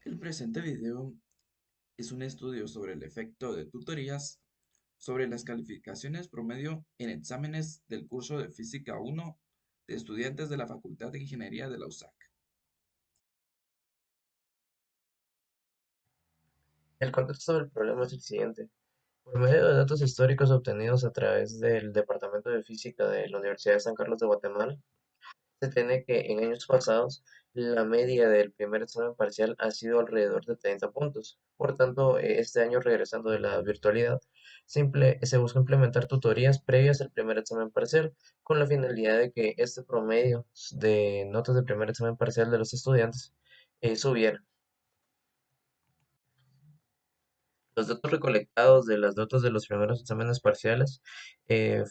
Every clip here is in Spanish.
El presente video es un estudio sobre el efecto de tutorías sobre las calificaciones promedio en exámenes del curso de Física 1 de estudiantes de la Facultad de Ingeniería de la USAC. El contexto del problema es el siguiente. Por medio de datos históricos obtenidos a través del Departamento de Física de la Universidad de San Carlos de Guatemala, se tiene que en años pasados la media del primer examen parcial ha sido alrededor de 30 puntos. Por tanto, este año regresando de la virtualidad, se busca implementar tutorías previas al primer examen parcial con la finalidad de que este promedio de notas del primer examen parcial de los estudiantes subiera. Los datos recolectados de las notas de los primeros exámenes parciales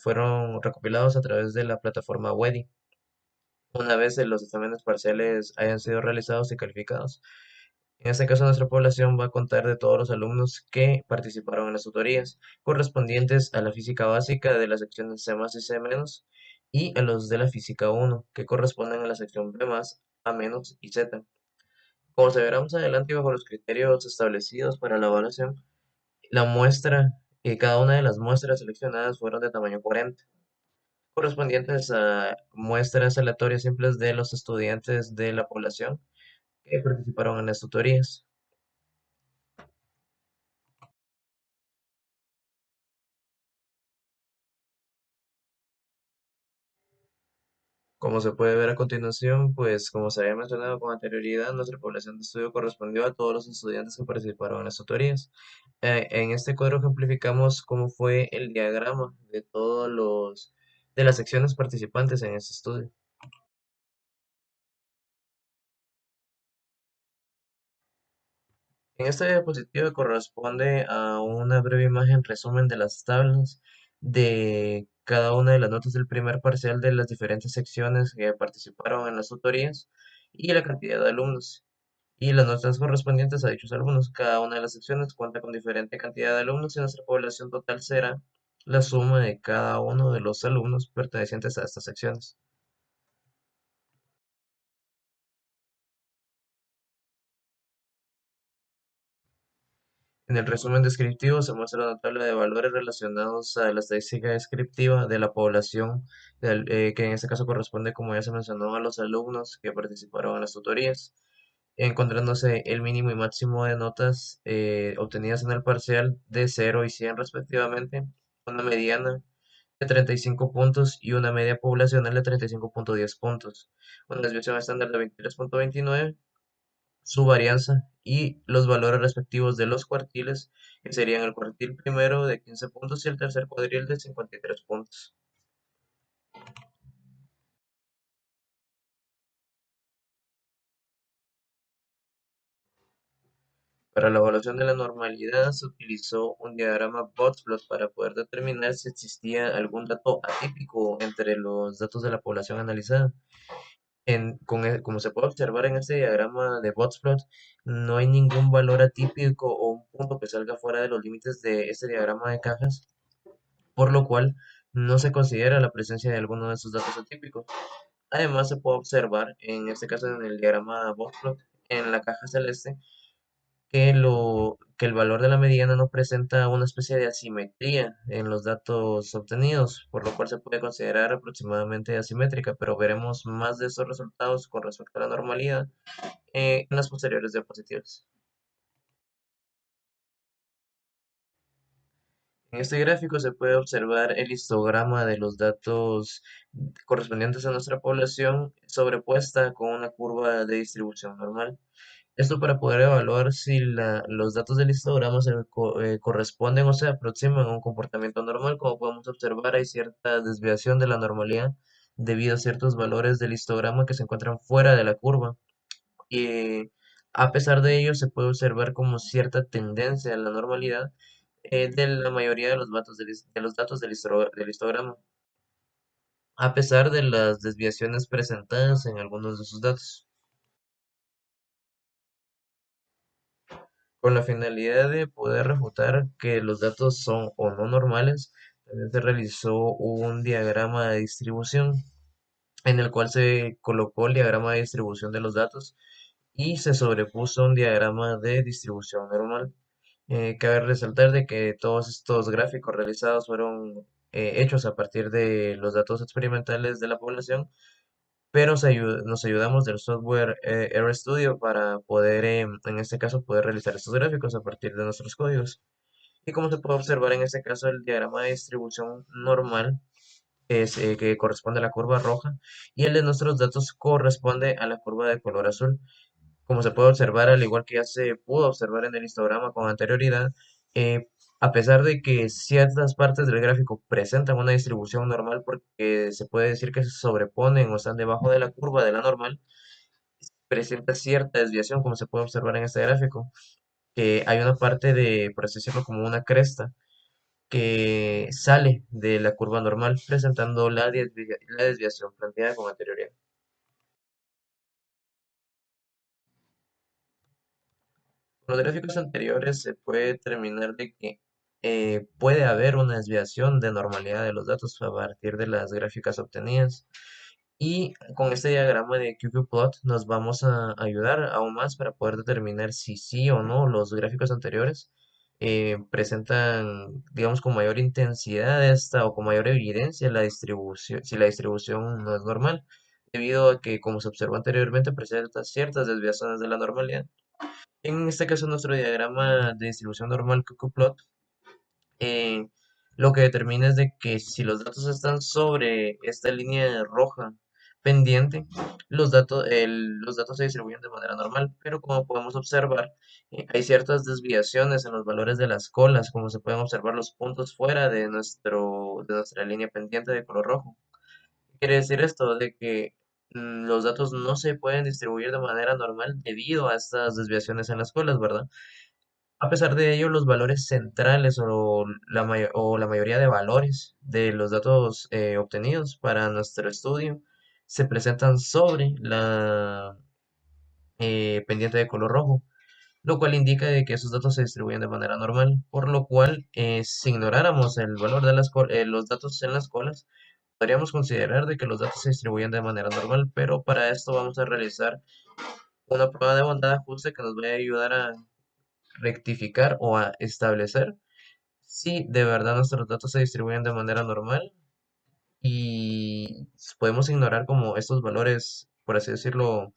fueron recopilados a través de la plataforma WEDI. Una vez los exámenes parciales hayan sido realizados y calificados, en este caso nuestra población va a contar de todos los alumnos que participaron en las tutorías, correspondientes a la física básica de las secciones C más y C menos, y a los de la física 1, que corresponden a la sección B más, A menos y Z. Como se verá más adelante bajo los criterios establecidos para la evaluación, la muestra, cada una de las muestras seleccionadas fueron de tamaño 40, correspondientes a muestras aleatorias simples de los estudiantes de la población que participaron en las tutorías. Como se puede ver a continuación, pues como se había mencionado con anterioridad, nuestra población de estudio correspondió a todos los estudiantes que participaron en las tutorías. En este cuadro ejemplificamos cómo fue el diagrama de de las secciones participantes en este estudio. En esta diapositiva corresponde a una breve imagen resumen de las tablas de cada una de las notas del primer parcial de las diferentes secciones que participaron en las tutorías y la cantidad de alumnos y las notas correspondientes a dichos alumnos. Cada una de las secciones cuenta con diferente cantidad de alumnos y nuestra población total será la suma de cada uno de los alumnos pertenecientes a estas secciones. En el resumen descriptivo se muestra una tabla de valores relacionados a la estadística descriptiva de la población, que en este caso corresponde, como ya se mencionó, a los alumnos que participaron en las tutorías, encontrándose el mínimo y máximo de notas obtenidas en el parcial de 0 y 100 respectivamente, una mediana de 35 puntos y una media poblacional de 35,10 puntos, una desviación estándar de 23,29, su varianza y los valores respectivos de los cuartiles, que serían el cuartil primero de 15 puntos y el tercer cuadril de 53 puntos. Para la evaluación de la normalidad se utilizó un diagrama Boxplot para poder determinar si existía algún dato atípico entre los datos de la población analizada. Como se puede observar en este diagrama de Boxplot, no hay ningún valor atípico o un punto que salga fuera de los límites de este diagrama de cajas, por lo cual no se considera la presencia de alguno de esos datos atípicos. Además, se puede observar, en este caso en el diagrama Boxplot, en la caja celeste, que el valor de la mediana no presenta una especie de asimetría en los datos obtenidos, por lo cual se puede considerar aproximadamente asimétrica, pero veremos más de estos resultados con respecto a la normalidad en las posteriores diapositivas. En este gráfico se puede observar el histograma de los datos correspondientes a nuestra población sobrepuesta con una curva de distribución normal. Esto para poder evaluar si los datos del histograma corresponden o se aproximan a un comportamiento normal. Como podemos observar, hay cierta desviación de la normalidad debido a ciertos valores del histograma que se encuentran fuera de la curva. Y a pesar de ello, se puede observar como cierta tendencia a la normalidad de la mayoría de los datos de los datos del histograma, a pesar de las desviaciones presentadas en algunos de sus datos. Con la finalidad de poder refutar que los datos son o no normales, también se realizó un diagrama de distribución en el cual se colocó el diagrama de distribución de los datos y se sobrepuso un diagrama de distribución normal. Cabe resaltar de que todos estos gráficos realizados fueron hechos a partir de los datos experimentales de la población, pero nos ayudamos del software RStudio para poder, en este caso, poder realizar estos gráficos a partir de nuestros códigos. Y como se puede observar en este caso, el diagrama de distribución normal es que corresponde a la curva roja y el de nuestros datos corresponde a la curva de color azul. Como se puede observar, al igual que ya se pudo observar en el histograma con anterioridad, eh, a pesar de que ciertas partes del gráfico presentan una distribución normal porque se puede decir que se sobreponen o están debajo de la curva de la normal, presenta cierta desviación, como se puede observar en este gráfico, que hay una parte de, por así decirlo, como una cresta que sale de la curva normal, presentando la desviación planteada con anterioridad. Con los gráficos anteriores se puede determinar de que puede haber una desviación de normalidad de los datos a partir de las gráficas obtenidas. Y con este diagrama de QQplot nos vamos a ayudar aún más para poder determinar si sí o no los gráficos anteriores presentan, digamos, con mayor intensidad esta o con mayor evidencia la distribución, si la distribución no es normal, debido a que, como se observó anteriormente, presenta ciertas desviaciones de la normalidad. En este caso, nuestro diagrama de distribución normal QQplot eh, lo que determina es de que si los datos están sobre esta línea roja pendiente, los datos se distribuyen de manera normal, pero como podemos observar, hay ciertas desviaciones en los valores de las colas, como se pueden observar los puntos fuera de de nuestra línea pendiente de color rojo. ¿Qué quiere decir esto? De que los datos no se pueden distribuir de manera normal debido a estas desviaciones en las colas, ¿verdad? A pesar de ello, los valores centrales o la mayoría de valores de los datos obtenidos para nuestro estudio se presentan sobre la pendiente de color rojo, lo cual indica de que esos datos se distribuyen de manera normal, por lo cual si ignoráramos el valor de los datos en las colas, podríamos considerar de que los datos se distribuyen de manera normal, pero para esto vamos a realizar una prueba de bondad de ajuste que nos va a ayudar a rectificar o a establecer si de verdad nuestros datos se distribuyen de manera normal y podemos ignorar como estos valores, por así decirlo,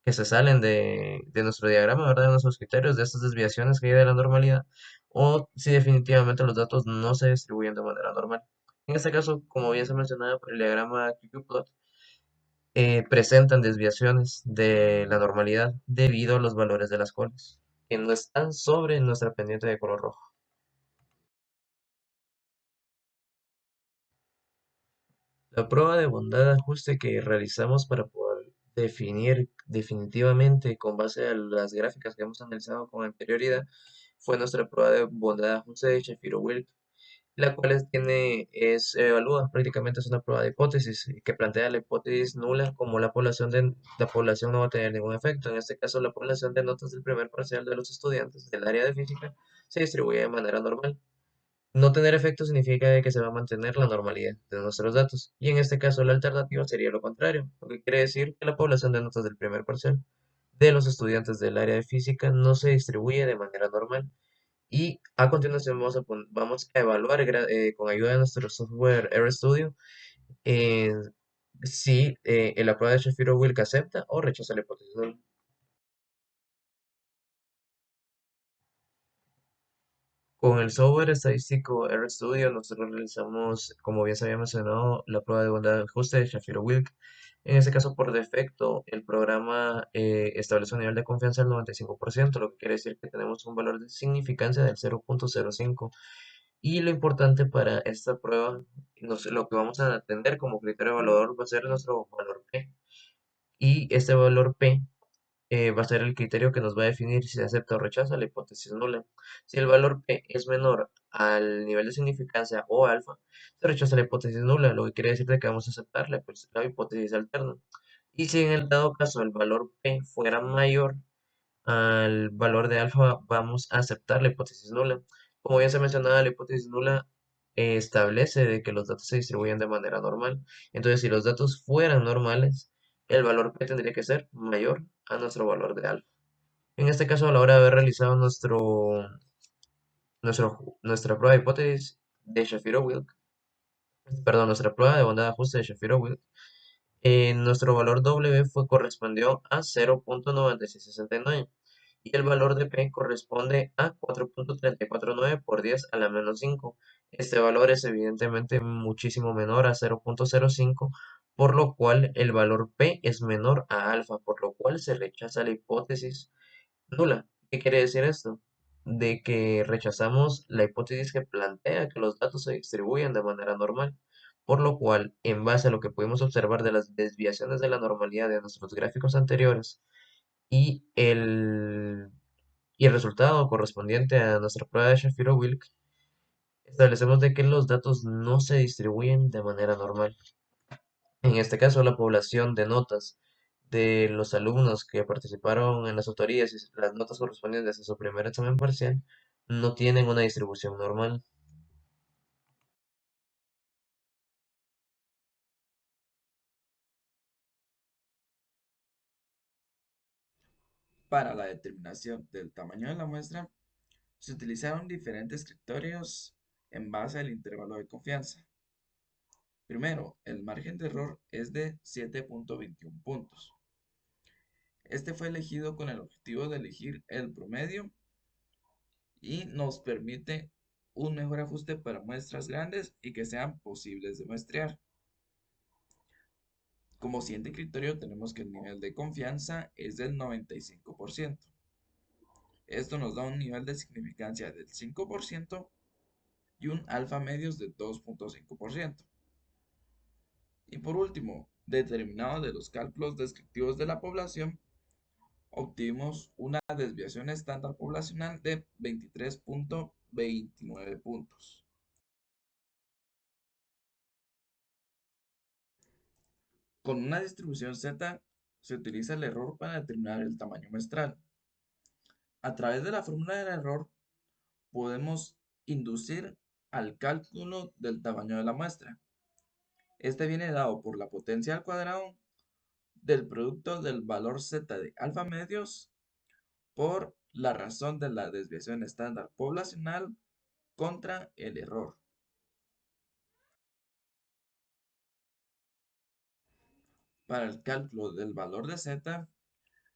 que se salen de nuestro diagrama, ¿verdad? De nuestros criterios, de estas desviaciones que hay de la normalidad, o si definitivamente los datos no se distribuyen de manera normal. En este caso, como bien se mencionaba por el diagrama QQplot, presentan desviaciones de la normalidad debido a los valores de las colas, que no están sobre nuestra pendiente de color rojo. La prueba de bondad de ajuste que realizamos para poder definir definitivamente con base a las gráficas que hemos analizado con anterioridad fue nuestra prueba de bondad de ajuste de Shapiro-Wilk, la cual es evalúa, prácticamente es una prueba de hipótesis que plantea la hipótesis nula como la población no va a tener ningún efecto. En este caso, la población de notas del primer parcial de los estudiantes del área de física se distribuye de manera normal. No tener efecto significa de que se va a mantener la normalidad de nuestros datos, y en este caso la alternativa sería lo contrario, lo que quiere decir que la población de notas del primer parcial de los estudiantes del área de física no se distribuye de manera normal. Y a continuación vamos a evaluar con ayuda de nuestro software RStudio eh, si la prueba de Shapiro-Wilk acepta o rechaza la hipótesis null. Con el software estadístico RStudio nosotros realizamos, como bien se había mencionado, la prueba de bondad de ajuste de Shapiro-Wilk. En este caso, por defecto, el programa establece un nivel de confianza del 95%, lo que quiere decir que tenemos un valor de significancia del 0.05. Y lo importante para esta prueba, lo que vamos a tener como criterio evaluador va a ser nuestro valor P. Y este valor P va a ser el criterio que nos va a definir si se acepta o rechaza la hipótesis nula. Si el valor P es menor al nivel de significancia o alfa, se rechaza la hipótesis nula, lo que quiere decir de que vamos a aceptar la hipótesis alterna. Y si en el dado caso el valor P fuera mayor al valor de alfa, vamos a aceptar la hipótesis nula. Como ya se mencionaba, la hipótesis nula establece de que los datos se distribuyen de manera normal. Entonces, si los datos fueran normales, el valor P tendría que ser mayor a nuestro valor de alfa. En este caso, a la hora de haber realizado nuestra prueba de hipótesis de Shapiro-Wilk, perdón, nuestra prueba de bondad de ajuste de Shapiro-Wilk, nuestro valor W correspondió a 0.9669 y el valor de P corresponde a 4.349 por 10 a la menos 5. Este valor es evidentemente muchísimo menor a 0.05, por lo cual el valor P es menor a alfa, por lo cual se rechaza la hipótesis nula. ¿Qué quiere decir esto? De que rechazamos la hipótesis que plantea que los datos se distribuyen de manera normal, por lo cual, en base a lo que pudimos observar de las desviaciones de la normalidad de nuestros gráficos anteriores y el resultado correspondiente a nuestra prueba de Shapiro-Wilk, establecemos de que los datos no se distribuyen de manera normal. En este caso, la población de notas de los alumnos que participaron en las autorías y las notas correspondientes a su primer examen parcial no tienen una distribución normal. Para la determinación del tamaño de la muestra, se utilizaron diferentes criterios en base al intervalo de confianza. Primero, el margen de error es de 7.21 puntos. Este fue elegido con el objetivo de elegir el promedio y nos permite un mejor ajuste para muestras grandes y que sean posibles de muestrear. Como siguiente criterio tenemos que el nivel de confianza es del 95%. Esto nos da un nivel de significancia del 5% y un alfa medios de 2.5%. Y por último, determinado de los cálculos descriptivos de la población, obtuvimos una desviación estándar poblacional de 23.29 puntos. Con una distribución Z se utiliza el error para determinar el tamaño muestral. A través de la fórmula del error podemos inducir al cálculo del tamaño de la muestra. Este viene dado por la potencia al cuadrado del producto del valor Z de alfa medios por la razón de la desviación estándar poblacional contra el error. Para el cálculo del valor de Z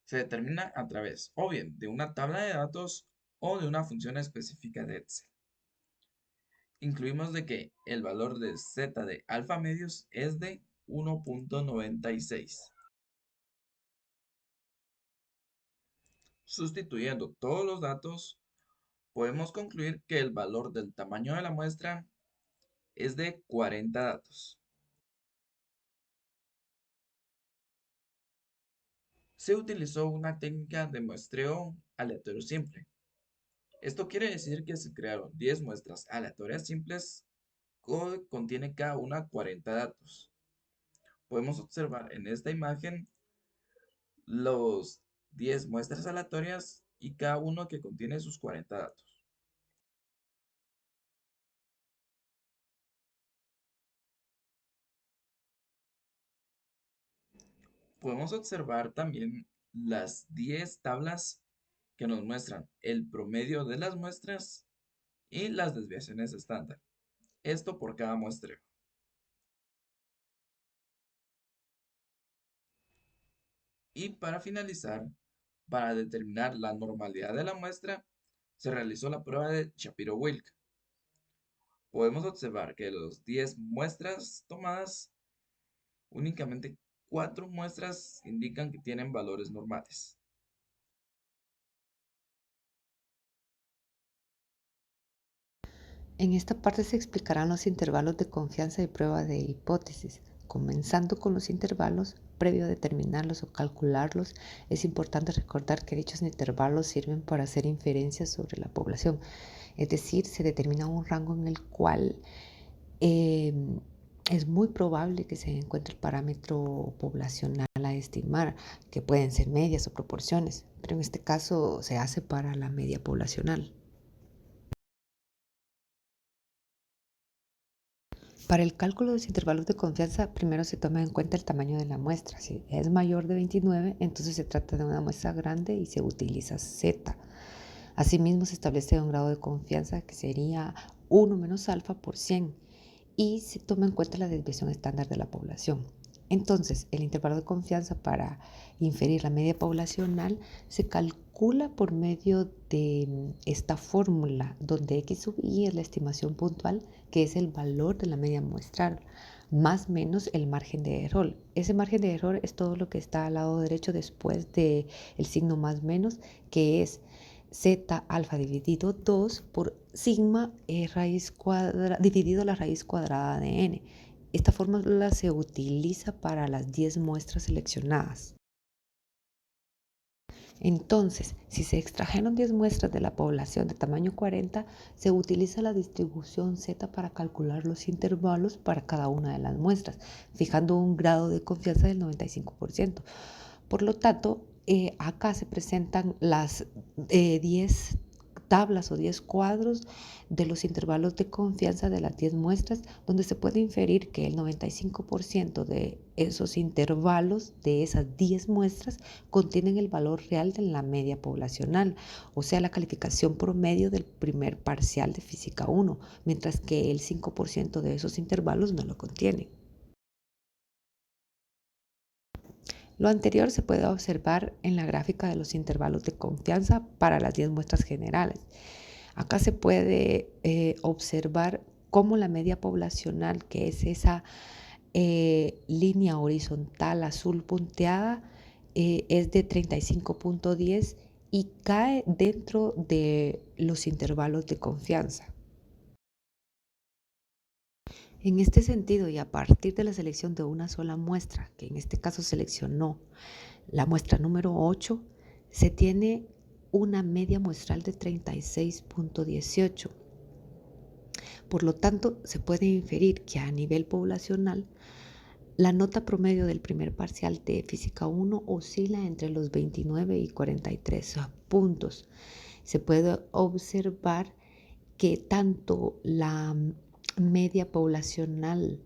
se determina a través o bien de una tabla de datos o de una función específica de Excel. Incluimos de que el valor de Z de alfa medios es de 1.96. Sustituyendo todos los datos, podemos concluir que el valor del tamaño de la muestra es de 40 datos. Se utilizó una técnica de muestreo aleatorio simple. Esto quiere decir que se crearon 10 muestras aleatorias simples que contiene cada una 40 datos. Podemos observar en esta imagen los 10 muestras aleatorias y cada uno que contiene sus 40 datos. Podemos observar también las 10 tablas que nos muestran el promedio de las muestras y las desviaciones estándar. Esto por cada muestreo. Y para finalizar, para determinar la normalidad de la muestra, se realizó la prueba de Shapiro-Wilk. Podemos observar que de los 10 muestras tomadas, únicamente 4 muestras indican que tienen valores normales. En esta parte se explicarán los intervalos de confianza y prueba de hipótesis. Comenzando con los intervalos, previo a determinarlos o calcularlos, es importante recordar que dichos intervalos sirven para hacer inferencias sobre la población. Es decir, se determina un rango en el cual eh, es muy probable que se encuentre el parámetro poblacional a estimar, que pueden ser medias o proporciones, pero en este caso se hace para la media poblacional. Para el cálculo de los intervalos de confianza, primero se toma en cuenta el tamaño de la muestra. Si es mayor de 29, entonces se trata de una muestra grande y se utiliza Z. Asimismo, se establece un grado de confianza que sería 1 menos alfa por 100 y se toma en cuenta la desviación estándar de la población. Entonces, el intervalo de confianza para inferir la media poblacional se calcula por medio de esta fórmula, donde X sub I es la estimación puntual, que es el valor de la media muestral, más menos el margen de error. Ese margen de error es todo lo que está al lado derecho después del signo más menos, que es Z alfa dividido 2 por sigma dividido la raíz cuadrada de n. Esta fórmula se utiliza para las 10 muestras seleccionadas. Entonces, si se extrajeron 10 muestras de la población de tamaño 40, se utiliza la distribución Z para calcular los intervalos para cada una de las muestras, fijando un grado de confianza del 95%. Por lo tanto, acá se presentan las 10 tablas o 10 cuadros de los intervalos de confianza de las 10 muestras, donde se puede inferir que el 95% de esos intervalos de esas 10 muestras contienen el valor real de la media poblacional, o sea, la calificación promedio del primer parcial de Física 1, mientras que el 5% de esos intervalos no lo contienen. Lo anterior se puede observar en la gráfica de los intervalos de confianza para las 10 muestras generales. Acá se puede observar cómo la media poblacional, que es esa línea horizontal azul punteada, es de 35.10 y cae dentro de los intervalos de confianza. En este sentido, y a partir de la selección de una sola muestra, que en este caso seleccionó la muestra número 8, se tiene una media muestral de 36.18. Por lo tanto, se puede inferir que a nivel poblacional, la nota promedio del primer parcial de Física 1 oscila entre los 29 y 43 puntos. Se puede observar que tanto la media poblacional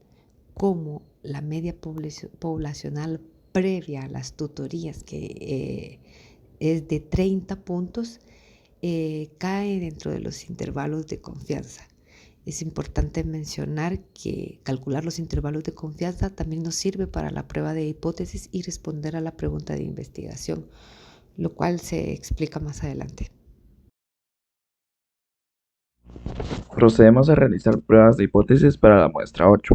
como la media poblacional previa a las tutorías, que es de 30 puntos, cae dentro de los intervalos de confianza. Es importante mencionar que calcular los intervalos de confianza también nos sirve para la prueba de hipótesis y responder a la pregunta de investigación, lo cual se explica más adelante. Procedemos a realizar pruebas de hipótesis para la muestra 8.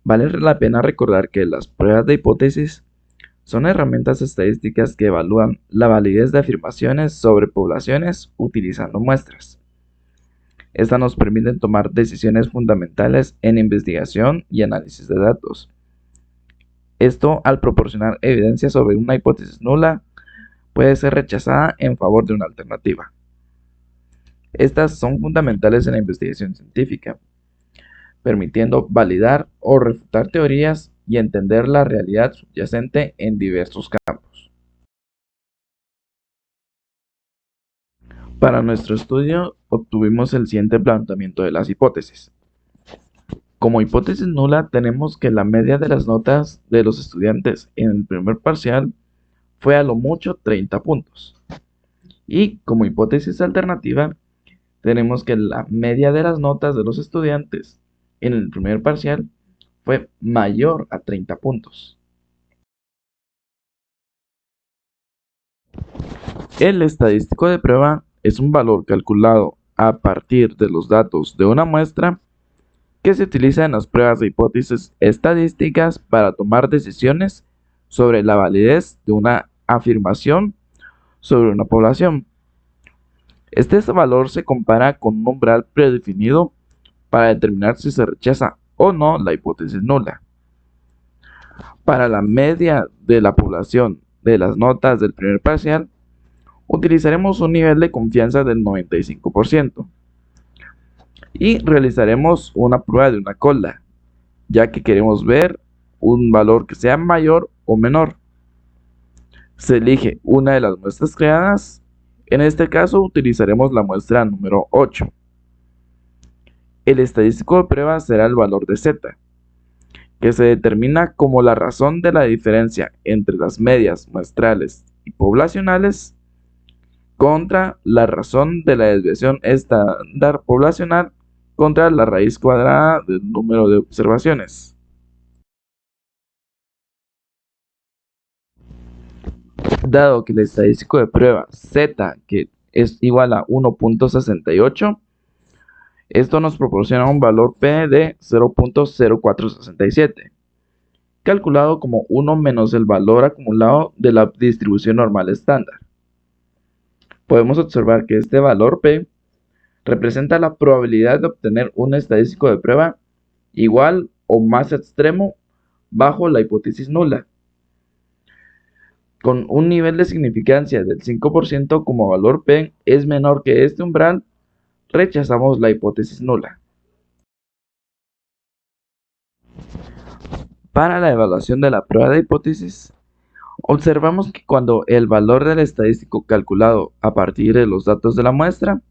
Vale la pena recordar que las pruebas de hipótesis son herramientas estadísticas que evalúan la validez de afirmaciones sobre poblaciones utilizando muestras. Estas nos permiten tomar decisiones fundamentales en investigación y análisis de datos. Esto, al proporcionar evidencia sobre una hipótesis nula, puede ser rechazada en favor de una alternativa. Estas son fundamentales en la investigación científica, permitiendo validar o refutar teorías y entender la realidad subyacente en diversos campos. Para nuestro estudio obtuvimos el siguiente planteamiento de las hipótesis. Como hipótesis nula tenemos que la media de las notas de los estudiantes en el primer parcial fue a lo mucho 30 puntos. Y como hipótesis alternativa tenemos que la media de las notas de los estudiantes en el primer parcial fue mayor a 30 puntos. El estadístico de prueba es un valor calculado a partir de los datos de una muestra que se utiliza en las pruebas de hipótesis estadísticas para tomar decisiones sobre la validez de una afirmación sobre una población. Este valor se compara con un umbral predefinido para determinar si se rechaza o no la hipótesis nula. Para la media de la población de las notas del primer parcial, utilizaremos un nivel de confianza del 95% y realizaremos una prueba de una cola, ya que queremos ver un valor que sea mayor o menor. Se elige una de las muestras creadas. En este caso utilizaremos la muestra número 8. El estadístico de prueba será el valor de z, que se determina como la razón de la diferencia entre las medias muestrales y poblacionales contra la razón de la desviación estándar poblacional contra la raíz cuadrada del número de observaciones. Dado que el estadístico de prueba z, que es igual a 1.68, esto nos proporciona un valor p de 0.0467, calculado como 1 menos el valor acumulado de la distribución normal estándar. Podemos observar que este valor p representa la probabilidad de obtener un estadístico de prueba igual o más extremo bajo la hipótesis nula. Con un nivel de significancia del 5% como valor p es menor que este umbral, rechazamos la hipótesis nula. Para la evaluación de la prueba de hipótesis, observamos que cuando el valor del estadístico calculado a partir de los datos de la muestra,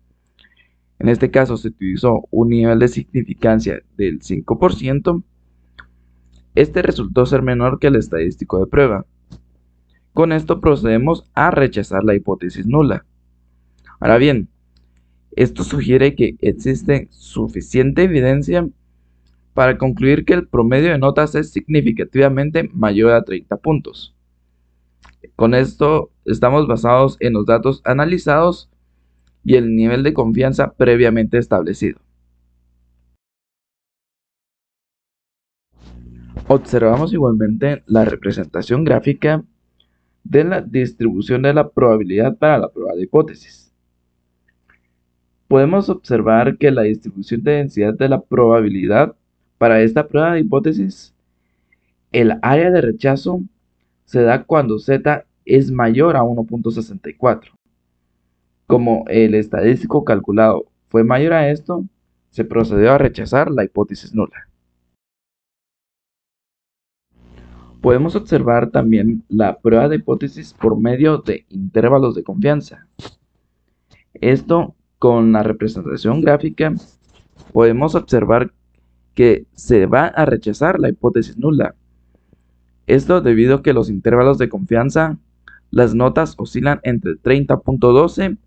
en este caso se utilizó un nivel de significancia del 5%, este resultó ser menor que el estadístico de prueba. Con esto procedemos a rechazar la hipótesis nula. Ahora bien, esto sugiere que existe suficiente evidencia para concluir que el promedio de notas es significativamente mayor a 30 puntos. Con esto estamos basados en los datos analizados y el nivel de confianza previamente establecido. Observamos igualmente la representación gráfica de la distribución de la probabilidad para la prueba de hipótesis. Podemos observar que la distribución de densidad de la probabilidad para esta prueba de hipótesis, el área de rechazo, se da cuando z es mayor a 1.64. Como el estadístico calculado fue mayor a esto, se procedió a rechazar la hipótesis nula. Podemos observar también la prueba de hipótesis por medio de intervalos de confianza. Esto, con la representación gráfica, podemos observar que se va a rechazar la hipótesis nula. Esto debido a que los intervalos de confianza, las notas oscilan entre 30.12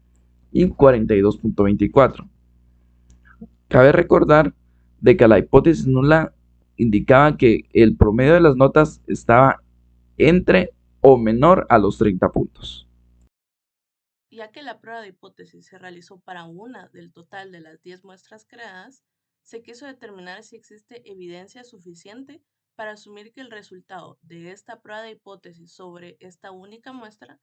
y 42.24. Cabe recordar de que la hipótesis nula indicaba que el promedio de las notas estaba entre o menor a los 30 puntos. Ya que la prueba de hipótesis se realizó para una del total de las 10 muestras creadas, se quiso determinar si existe evidencia suficiente para asumir que el resultado de esta prueba de hipótesis sobre esta única muestra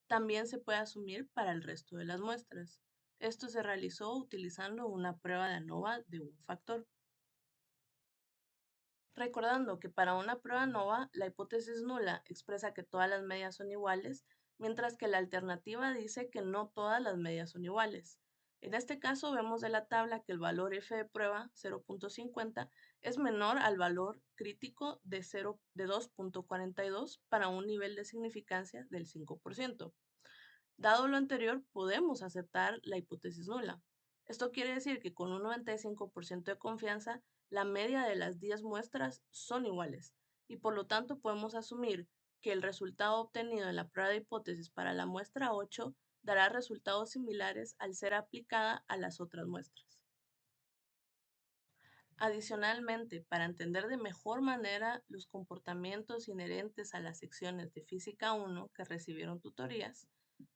también se puede asumir para el resto de las muestras. Esto se realizó utilizando una prueba de ANOVA de un factor. Recordando que para una prueba ANOVA, la hipótesis nula expresa que todas las medias son iguales, mientras que la alternativa dice que no todas las medias son iguales. En este caso vemos de la tabla que el valor f de prueba 0.50 es menor al valor crítico de 2.42 para un nivel de significancia del 5%. Dado lo anterior, podemos aceptar la hipótesis nula. Esto quiere decir que con un 95% de confianza, la media de las 10 muestras son iguales y por lo tanto podemos asumir que el resultado obtenido en la prueba de hipótesis para la muestra 8 dará resultados similares al ser aplicada a las otras muestras. Adicionalmente, para entender de mejor manera los comportamientos inherentes a las secciones de Física 1 que recibieron tutorías,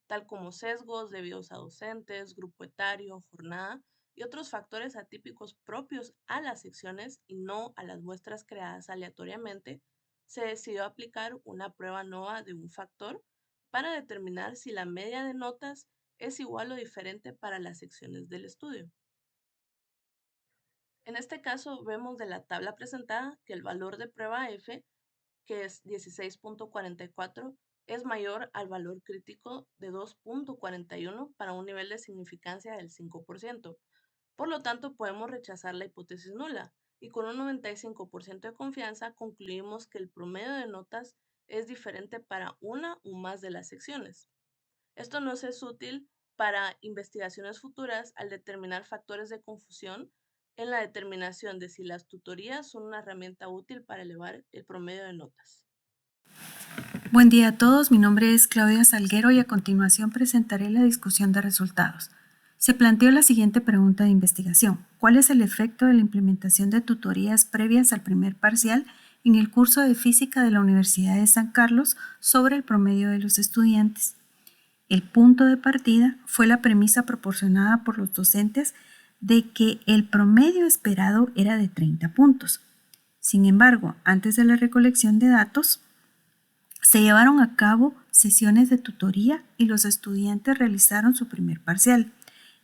tal como sesgos debidos a docentes, grupo etario, jornada y otros factores atípicos propios a las secciones y no a las muestras creadas aleatoriamente, se decidió aplicar una prueba NOVA de un factor para determinar si la media de notas es igual o diferente para las secciones del estudio. En este caso, vemos de la tabla presentada que el valor de prueba F, que es 16.44, es mayor al valor crítico de 2.41 para un nivel de significancia del 5%. Por lo tanto, podemos rechazar la hipótesis nula y con un 95% de confianza concluimos que el promedio de notas es diferente para una o más de las secciones. Esto nos es útil para investigaciones futuras al determinar factores de confusión en la determinación de si las tutorías son una herramienta útil para elevar el promedio de notas. Buen día a todos, mi nombre es Claudia Salguero y a continuación presentaré la discusión de resultados. Se planteó la siguiente pregunta de investigación. ¿Cuál es el efecto de la implementación de tutorías previas al primer parcial en el curso de física de la Universidad de San Carlos sobre el promedio de los estudiantes? El punto de partida fue la premisa proporcionada por los docentes de que el promedio esperado era de 30 puntos. Sin embargo, antes de la recolección de datos, se llevaron a cabo sesiones de tutoría y los estudiantes realizaron su primer parcial.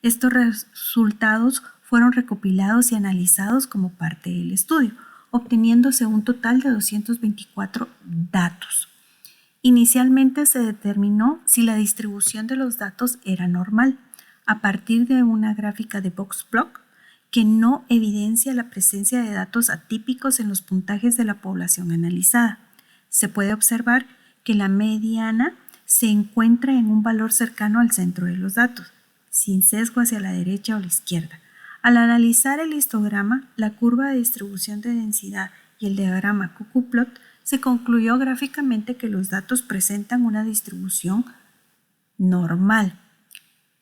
Estos resultados fueron recopilados y analizados como parte del estudio, obteniéndose un total de 224 datos. Inicialmente se determinó si la distribución de los datos era normal, a partir de una gráfica de box-plot que no evidencia la presencia de datos atípicos en los puntajes de la población analizada. Se puede observar que la mediana se encuentra en un valor cercano al centro de los datos, sin sesgo hacia la derecha o la izquierda. Al analizar el histograma, la curva de distribución de densidad y el diagrama QQ-plot, se concluyó gráficamente que los datos presentan una distribución normal.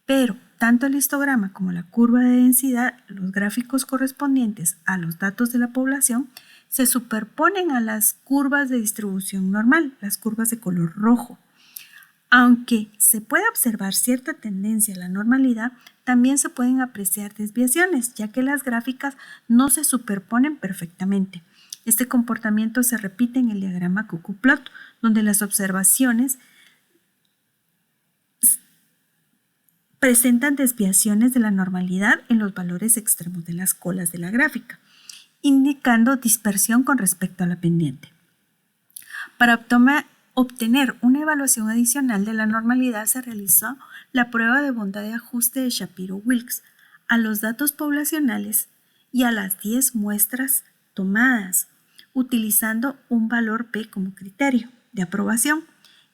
Pero tanto el histograma como la curva de densidad, los gráficos correspondientes a los datos de la población, se superponen a las curvas de distribución normal, las curvas de color rojo. Aunque se puede observar cierta tendencia a la normalidad, también se pueden apreciar desviaciones, ya que las gráficas no se superponen perfectamente. Este comportamiento se repite en el diagrama QQ-plot, donde las observaciones presentan desviaciones de la normalidad en los valores extremos de las colas de la gráfica, indicando dispersión con respecto a la pendiente. Para obtener una evaluación adicional de la normalidad se realizó la prueba de bondad de ajuste de Shapiro-Wilks a los datos poblacionales y a las 10 muestras tomadas, utilizando un valor P como criterio de aprobación.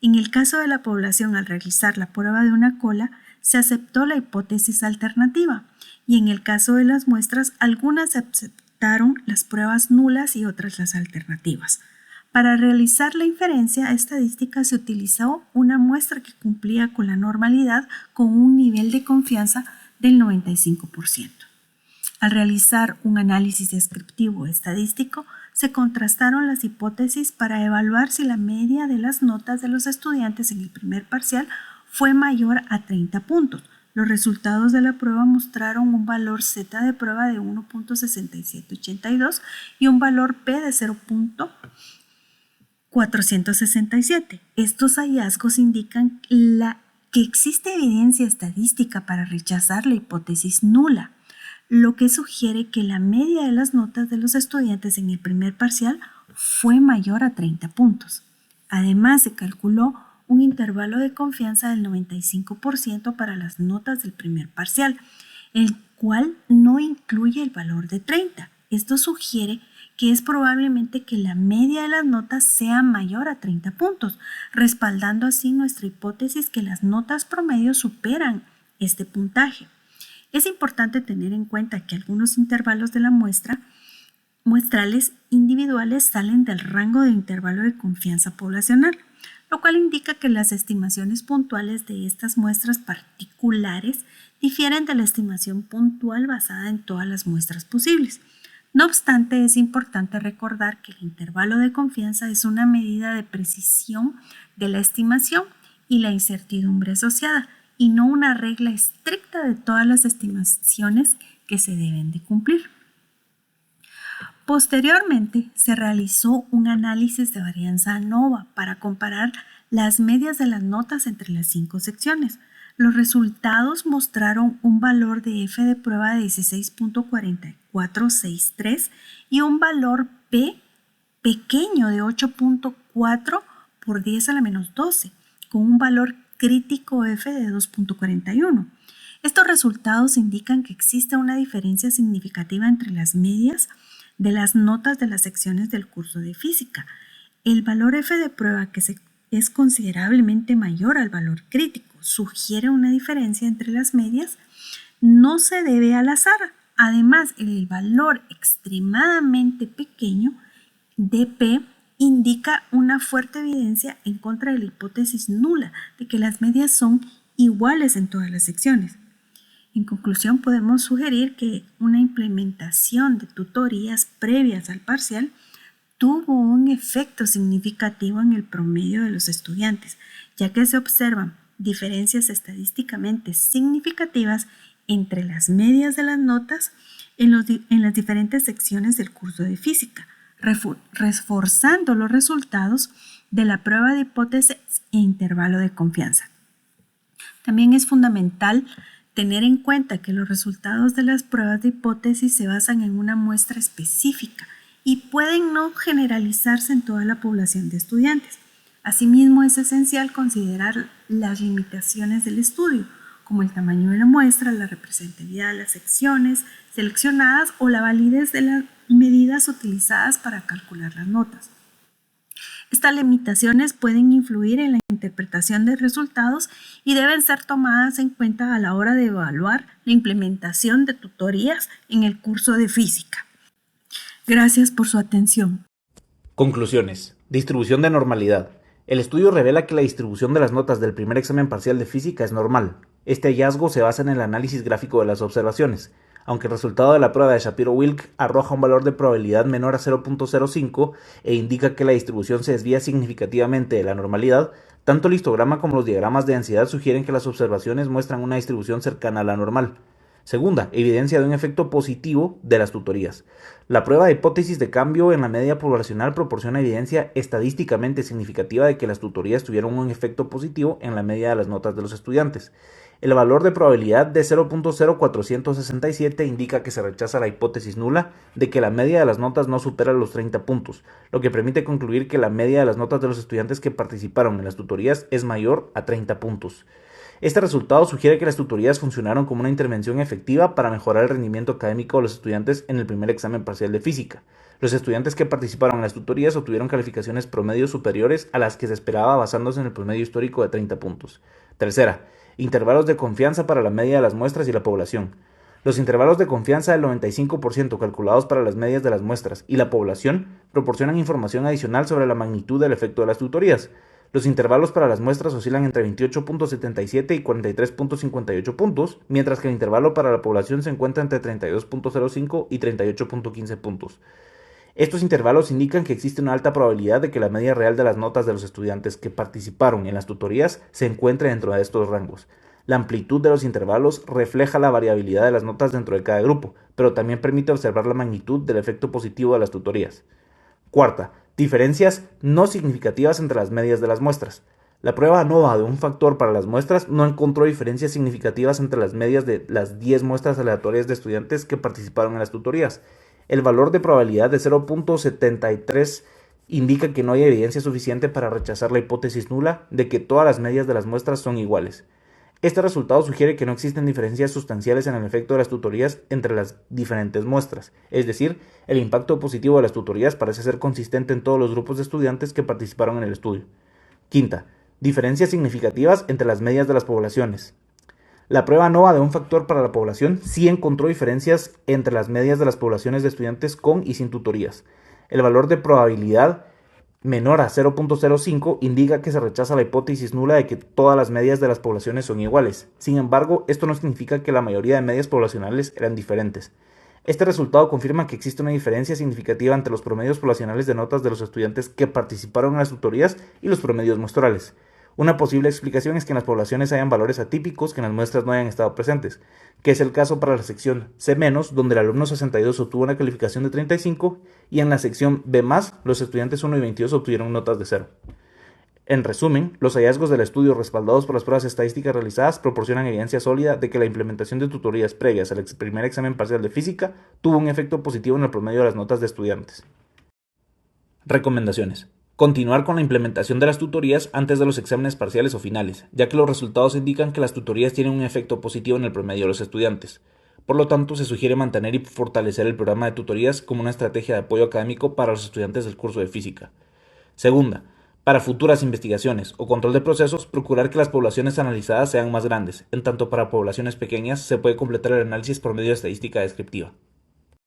En el caso de la población, al realizar la prueba de una cola, se aceptó la hipótesis alternativa y en el caso de las muestras, algunas se aceptaron las pruebas nulas y otras las alternativas. Para realizar la inferencia estadística se utilizó una muestra que cumplía con la normalidad con un nivel de confianza del 95%. Al realizar un análisis descriptivo estadístico, se contrastaron las hipótesis para evaluar si la media de las notas de los estudiantes en el primer parcial fue mayor a 30 puntos. Los resultados de la prueba mostraron un valor Z de prueba de 1.6782 y un valor P de 0.467. Estos hallazgos indican que existe evidencia estadística para rechazar la hipótesis nula, lo que sugiere que la media de las notas de los estudiantes en el primer parcial fue mayor a 30 puntos. Además, se calculó un intervalo de confianza del 95% para las notas del primer parcial, el cual no incluye el valor de 30. Esto sugiere que es probablemente que la media de las notas sea mayor a 30 puntos, respaldando así nuestra hipótesis que las notas promedio superan este puntaje. Es importante tener en cuenta que algunos intervalos de la muestrales individuales salen del rango de intervalo de confianza poblacional, lo cual indica que las estimaciones puntuales de estas muestras particulares difieren de la estimación puntual basada en todas las muestras posibles. No obstante, es importante recordar que el intervalo de confianza es una medida de precisión de la estimación y la incertidumbre asociada, y no una regla estricta de todas las estimaciones que se deben de cumplir. Posteriormente, se realizó un análisis de varianza ANOVA para comparar las medias de las notas entre las 5 secciones. Los resultados mostraron un valor de F de prueba de 16.4463 y un valor P pequeño de 8.4 por 10 a la menos 12, con un valor crítico F de 2.41. Estos resultados indican que existe una diferencia significativa entre las medias de las notas de las secciones del curso de física. El valor F de prueba, que es considerablemente mayor al valor crítico, sugiere una diferencia entre las medias, no se debe al azar, Además, el valor extremadamente pequeño de P indica una fuerte evidencia en contra de la hipótesis nula de que las medias son iguales en todas las secciones. En conclusión, podemos sugerir que una implementación de tutorías previas al parcial tuvo un efecto significativo en el promedio de los estudiantes, ya que se observan diferencias estadísticamente significativas entre las medias de las notas en las diferentes secciones del curso de física, reforzando los resultados de la prueba de hipótesis e intervalo de confianza. También es fundamental tener en cuenta que los resultados de las pruebas de hipótesis se basan en una muestra específica y pueden no generalizarse en toda la población de estudiantes. Asimismo, es esencial considerar las limitaciones del estudio, como el tamaño de la muestra, la representatividad de las secciones seleccionadas o la validez de las medidas utilizadas para calcular las notas. Estas limitaciones pueden influir en la interpretación de resultados y deben ser tomadas en cuenta a la hora de evaluar la implementación de tutorías en el curso de física. Gracias por su atención. Conclusiones. Distribución de normalidad. El estudio revela que la distribución de las notas del primer examen parcial de física es normal. Este hallazgo se basa en el análisis gráfico de las observaciones. Aunque el resultado de la prueba de Shapiro-Wilk arroja un valor de probabilidad menor a 0.05 e indica que la distribución se desvía significativamente de la normalidad, tanto el histograma como los diagramas de densidad sugieren que las observaciones muestran una distribución cercana a la normal. Segunda, evidencia de un efecto positivo de las tutorías. La prueba de hipótesis de cambio en la media poblacional proporciona evidencia estadísticamente significativa de que las tutorías tuvieron un efecto positivo en la media de las notas de los estudiantes. El valor de probabilidad de 0.0467 indica que se rechaza la hipótesis nula de que la media de las notas no supera los 30 puntos, lo que permite concluir que la media de las notas de los estudiantes que participaron en las tutorías es mayor a 30 puntos. Este resultado sugiere que las tutorías funcionaron como una intervención efectiva para mejorar el rendimiento académico de los estudiantes en el primer examen parcial de física. Los estudiantes que participaron en las tutorías obtuvieron calificaciones promedio superiores a las que se esperaba basándose en el promedio histórico de 30 puntos. Tercera, intervalos de confianza para la media de las muestras y la población. Los intervalos de confianza del 95% calculados para las medias de las muestras y la población proporcionan información adicional sobre la magnitud del efecto de las tutorías. Los intervalos para las muestras oscilan entre 28.77 y 43.58 puntos, mientras que el intervalo para la población se encuentra entre 32.05 y 38.15 puntos. Estos intervalos indican que existe una alta probabilidad de que la media real de las notas de los estudiantes que participaron en las tutorías se encuentre dentro de estos rangos. La amplitud de los intervalos refleja la variabilidad de las notas dentro de cada grupo, pero también permite observar la magnitud del efecto positivo de las tutorías. Cuarta, diferencias no significativas entre las medias de las muestras. La prueba ANOVA de un factor para las muestras no encontró diferencias significativas entre las medias de las 10 muestras aleatorias de estudiantes que participaron en las tutorías. El valor de probabilidad de 0.73 indica que no hay evidencia suficiente para rechazar la hipótesis nula de que todas las medias de las muestras son iguales. Este resultado sugiere que no existen diferencias sustanciales en el efecto de las tutorías entre las diferentes muestras, es decir, el impacto positivo de las tutorías parece ser consistente en todos los grupos de estudiantes que participaron en el estudio. Quinta, diferencias significativas entre las medias de las poblaciones. La prueba ANOVA de un factor para la población sí encontró diferencias entre las medias de las poblaciones de estudiantes con y sin tutorías. El valor de probabilidad menor a 0.05 indica que se rechaza la hipótesis nula de que todas las medias de las poblaciones son iguales. Sin embargo, esto no significa que la mayoría de medias poblacionales eran diferentes. Este resultado confirma que existe una diferencia significativa entre los promedios poblacionales de notas de los estudiantes que participaron en las tutorías y los promedios muestrales. Una posible explicación es que en las poblaciones hayan valores atípicos que en las muestras no hayan estado presentes, que es el caso para la sección C-, donde el alumno 62 obtuvo una calificación de 35 y en la sección B+, los estudiantes 1 y 22 obtuvieron notas de 0. En resumen, los hallazgos del estudio respaldados por las pruebas estadísticas realizadas proporcionan evidencia sólida de que la implementación de tutorías previas al primer examen parcial de física tuvo un efecto positivo en el promedio de las notas de estudiantes. Recomendaciones. Continuar con la implementación de las tutorías antes de los exámenes parciales o finales, ya que los resultados indican que las tutorías tienen un efecto positivo en el promedio de los estudiantes. Por lo tanto, se sugiere mantener y fortalecer el programa de tutorías como una estrategia de apoyo académico para los estudiantes del curso de física. Segunda, Para futuras investigaciones o control de procesos, procurar que las poblaciones analizadas sean más grandes. En tanto para poblaciones pequeñas, se puede completar el análisis por medio de estadística descriptiva.